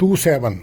27।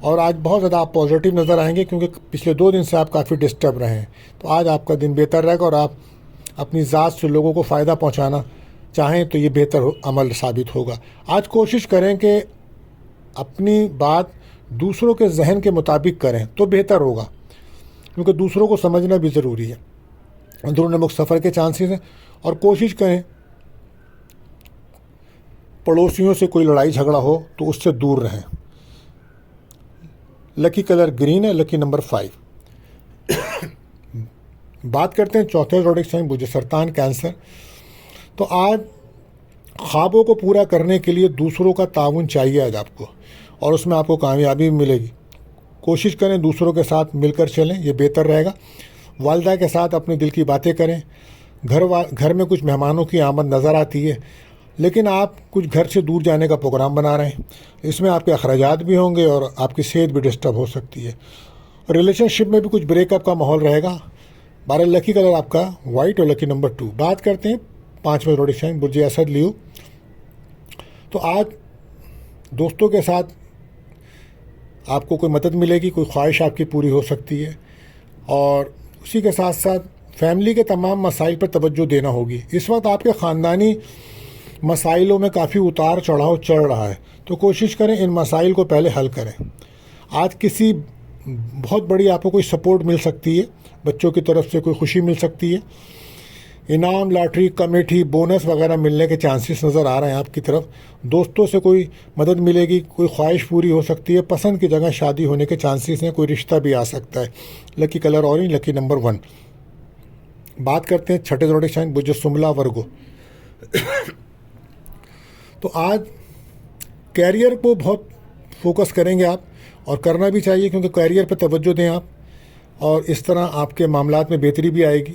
اور آج بہت زیادہ آپ پازیٹیو نظر آئیں گے کیونکہ پچھلے 2 دن سے آپ کافی ڈسٹرب رہے ہیں. تو آج آپ کا دن بہتر رہے گا اور آپ اپنی ذات سے لوگوں کو فائدہ پہنچانا چاہیں تو یہ بہتر عمل ثابت ہوگا. آج کوشش کریں کہ اپنی بات دوسروں کے ذہن کے مطابق کریں تو بہتر ہوگا کیونکہ دوسروں کو سمجھنا بھی ضروری ہے. اندرون ملک سفر کے چانسز ہیں اور کوشش کریں پڑوسیوں سے کوئی لڑائی جھگڑا ہو تو اس سے دور رہیں. لکی کلر گرین ہے. لکی نمبر 5. بات کرتے ہیں چوتھے زوڈک سائن برج سرطان کینسر. تو آج خوابوں کو پورا کرنے کے لیے دوسروں کا تعاون چاہیے آج آپ کو اور اس میں آپ کو کامیابی بھی ملے گی. کوشش کریں دوسروں کے ساتھ مل کر چلیں, یہ بہتر رہے گا. والدہ کے ساتھ اپنے دل کی باتیں کریں. گھر میں کچھ مہمانوں کی آمد نظر آتی ہے لیکن آپ کچھ گھر سے دور جانے کا پروگرام بنا رہے ہیں. اس میں آپ کے اخراجات بھی ہوں گے اور آپ کی صحت بھی ڈسٹرب ہو سکتی ہے. ریلیشن شپ میں بھی کچھ بریک اپ کا ماحول رہے گا. 12 لکی کلر آپ کا وائٹ اور لکی نمبر 2. بات کرتے ہیں 5ویں زوڈک سائن برج اسد لیو. تو آج دوستوں کے ساتھ آپ کو کوئی مدد ملے گی, کوئی خواہش آپ کی پوری ہو سکتی ہے اور اسی کے ساتھ ساتھ فیملی کے تمام مسائل پر توجہ دینا ہوگی. اس وقت آپ کے خاندانی مسائلوں میں کافی اتار چڑھاؤ چل رہا ہے تو کوشش کریں ان مسائل کو پہلے حل کریں. آج کسی بہت بڑی آپ کو کوئی سپورٹ مل سکتی ہے, بچوں کی طرف سے کوئی خوشی مل سکتی ہے. انعام, لاٹری, کمیٹی, بونس وغیرہ ملنے کے چانسز نظر آ رہے ہیں آپ کی طرف. دوستوں سے کوئی مدد ملے گی, کوئی خواہش پوری ہو سکتی ہے. پسند کی جگہ شادی ہونے کے چانسز ہیں, کوئی رشتہ بھی آ سکتا ہے. لکی کلر اورنج. لکی نمبر 1. بات کرتے ہیں چھٹے زوڈک سائن برج شملہ ورگو. تو آج کیریئر کو بہت فوکس کریں گے آپ اور کرنا بھی چاہیے کیونکہ کیریئر پہ توجہ دیں آپ اور اس طرح آپ کے معاملات میں بہتری بھی آئے گی.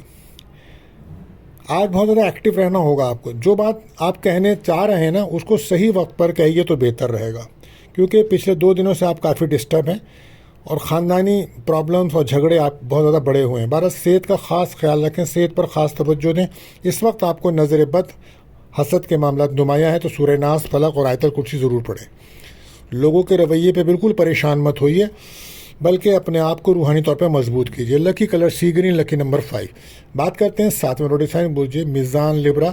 آج بہت زیادہ ایکٹیو رہنا ہوگا آپ کو. جو بات آپ کہنے چاہ رہے ہیں نا اس کو صحیح وقت پر کہیے تو بہتر رہے گا کیونکہ پچھلے 2 دنوں سے آپ کافی ڈسٹرب ہیں اور خاندانی پرابلمس اور جھگڑے آپ بہت زیادہ بڑے ہوئے ہیں. صحت کا خاص خیال رکھیں, صحت پر خاص توجہ دیں. اس وقت آپ کو نظر بد, حسد کے معاملات نمایاں ہیں تو سورہ ناس, فلق اور آیت الکرسی ضرور پڑھیں. لوگوں کے رویے پہ بالکل پریشان مت ہوئیے بلکہ اپنے آپ کو روحانی طور پہ مضبوط کیجیے. لکی کلر سی گرین. لکی نمبر 5. بات کرتے ہیں 7ویں زوڈک سائن برج میزان لبرا.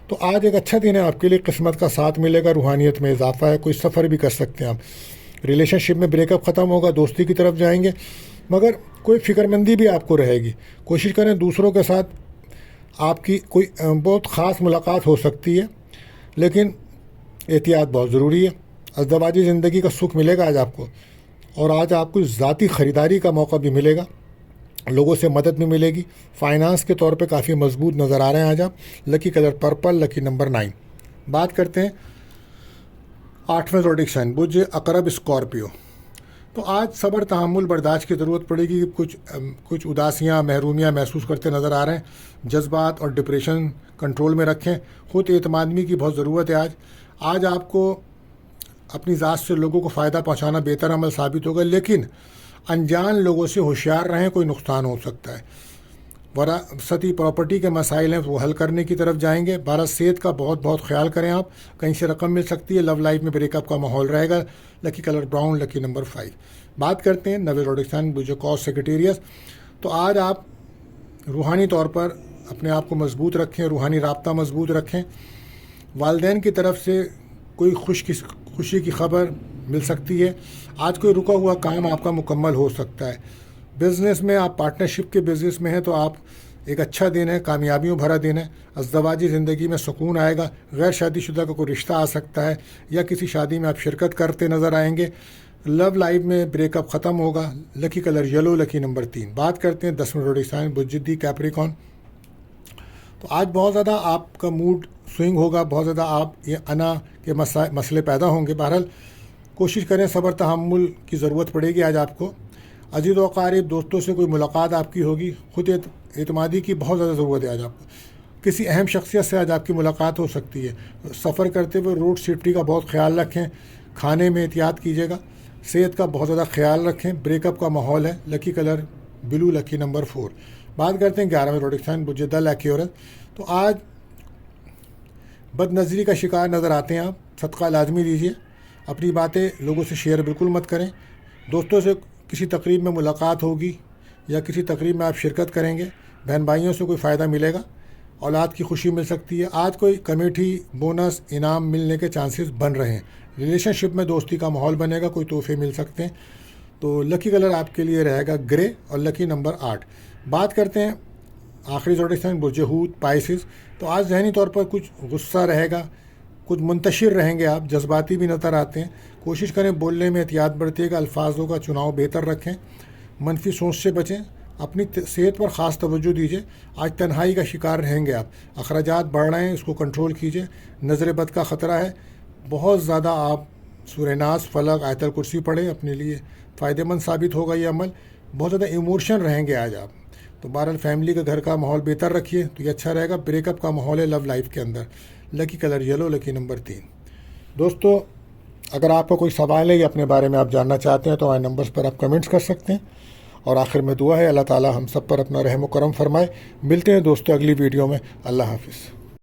تو آج ایک اچھا دن ہے آپ کے لیے, قسمت کا ساتھ ملے گا, روحانیت میں اضافہ ہے, کوئی سفر بھی کر سکتے ہیں آپ. ریلیشن شپ میں بریک اپ ختم ہوگا, دوستی کی طرف جائیں گے مگر کوئی فکر مندی بھی آپ کو رہے گی. کوشش کریں دوسروں کے ساتھ آپ کی کوئی بہت خاص ملاقات ہو سکتی ہے لیکن احتیاط بہت ضروری ہے. ازدواجی زندگی کا سکھ ملے گا آج آپ کو اور آج آپ کو ذاتی خریداری کا موقع بھی ملے گا, لوگوں سے مدد بھی ملے گی. فائنانس کے طور پہ کافی مضبوط نظر آ رہے ہیں آج آپ. لکی کلر پرپل. لکی نمبر 9. بات کرتے ہیں 8ویں زوڈک سائن برج عقرب اسکارپیو. تو آج صبر, تحمل, برداشت کی ضرورت پڑے گی. کچھ اداسیاں, محرومیاں محسوس کرتے نظر آ رہے ہیں. جذبات اور ڈپریشن کنٹرول میں رکھیں. خود اعتمادی کی بہت ضرورت ہے آج آپ کو اپنی ذات سے لوگوں کو فائدہ پہنچانا بہتر عمل ثابت ہوگا لیکن انجان لوگوں سے ہوشیار رہیں, کوئی نقصان ہو سکتا ہے. وراثتی پراپرٹی کے مسائل ہیں وہ حل کرنے کی طرف جائیں گے. صحت کا بہت خیال کریں آپ, کہیں سے رقم مل سکتی ہے. لو لائف میں بریک اپ کا ماحول رہے گا. لکی کلر براؤن. لکی نمبر 5. بات کرتے ہیں 9ویں زوڈک سائن برج کاس سیکریٹریس. تو آج آپ روحانی طور پر اپنے آپ کو مضبوط رکھیں, روحانی رابطہ مضبوط رکھیں. والدین کی طرف سے کوئی خوشی کی خبر مل سکتی ہے. آج کوئی رکا ہوا کام آپ کا مکمل ہو سکتا ہے. بزنس میں آپ پارٹنرشپ کے بزنس میں ہیں تو آپ ایک اچھا دن ہے, کامیابیوں بھرا دن ہے. ازدواجی زندگی میں سکون آئے گا. غیر شادی شدہ کا کوئی رشتہ آ سکتا ہے یا کسی شادی میں آپ شرکت کرتے نظر آئیں گے. لو لائف میں بریک اپ ختم ہوگا. لکی کلر یلو. لکی نمبر 3. بات کرتے ہیں 10ویں زوڈک سائن برج کیپریکون. تو آج بہت زیادہ آپ کا موڈ سوئنگ ہوگا, بہت زیادہ آپ یہ انا کے مسئلے پیدا ہوں گے. بہرحال کوشش کریں, صبر تحمل کی ضرورت پڑے گی آج آپ کو. عزیز و اقارب, دوستوں سے کوئی ملاقات آپ کی ہوگی. خود اعتمادی کی بہت زیادہ ضرورت ہے آج آپ کو. کسی اہم شخصیت سے آج آپ کی ملاقات ہو سکتی ہے. سفر کرتے ہوئے روڈ سیفٹی کا بہت خیال رکھیں. کھانے میں احتیاط کیجیے گا. صحت کا بہت زیادہ خیال رکھیں. بریک اپ کا ماحول ہے. لکی کلر بلو. لکی نمبر 4. بات کرتے ہیں 11ویں زوڈک سائن برج دل ایکیورس. تو آج بد نظری کا شکار نظر آتے ہیں آپ. صدقہ لازمی دیجیے. اپنی باتیں لوگوں سے شیئر بالکل مت کریں. دوستوں سے کسی تقریب میں ملاقات ہوگی یا کسی تقریب میں آپ شرکت کریں گے، بہن بھائیوں سے کوئی فائدہ ملے گا، اولاد کی خوشی مل سکتی ہے، آج کوئی کمیٹی بونس انعام ملنے کے چانسز بن رہے ہیں، ریلیشن شپ میں دوستی کا ماحول بنے گا، کوئی تحفے مل سکتے ہیں۔ تو لکی کلر آپ کے لیے رہے گا گرے اور لکی نمبر 8۔ بات کرتے ہیں آخری زوڈک سائن برج حوت پائسز۔ تو آج ذہنی طور پر کچھ غصہ رہے گا، کچھ منتشر رہیں گے، آپ جذباتی بھی نظر آتے ہیں، کوشش کریں بولنے میں احتیاط برتیے گا، الفاظوں کا چناؤ بہتر رکھیں، منفی سوچ سے بچیں، اپنی صحت پر خاص توجہ دیجیے۔ آج تنہائی کا شکار رہیں گے آپ، اخراجات بڑھ رہے ہیں، اس کو کنٹرول کیجیے، نظر بد کا خطرہ ہے، بہت زیادہ آپ سورہ ناس فلق آیت الکرسی پڑھیں، اپنے لیے فائدہ مند ثابت ہوگا یہ عمل۔ بہت زیادہ ایموشنل رہیں گے آج آپ، تو بہرحال فیملی کا گھر کا ماحول بہتر رکھیے تو یہ اچھا رہے گا۔ بریک اپ کا ماحول ہے لو لائف کے اندر، لکی کلر یلو، لکی نمبر 3۔ دوستو اگر آپ کا کوئی سوال ہے یا اپنے بارے میں آپ جاننا چاہتے ہیں تو ہمارے نمبرز پر آپ کمنٹس کر سکتے ہیں، اور آخر میں دعا ہے اللہ تعالی ہم سب پر اپنا رحم و کرم فرمائے۔ ملتے ہیں دوستو اگلی ویڈیو میں، اللہ حافظ۔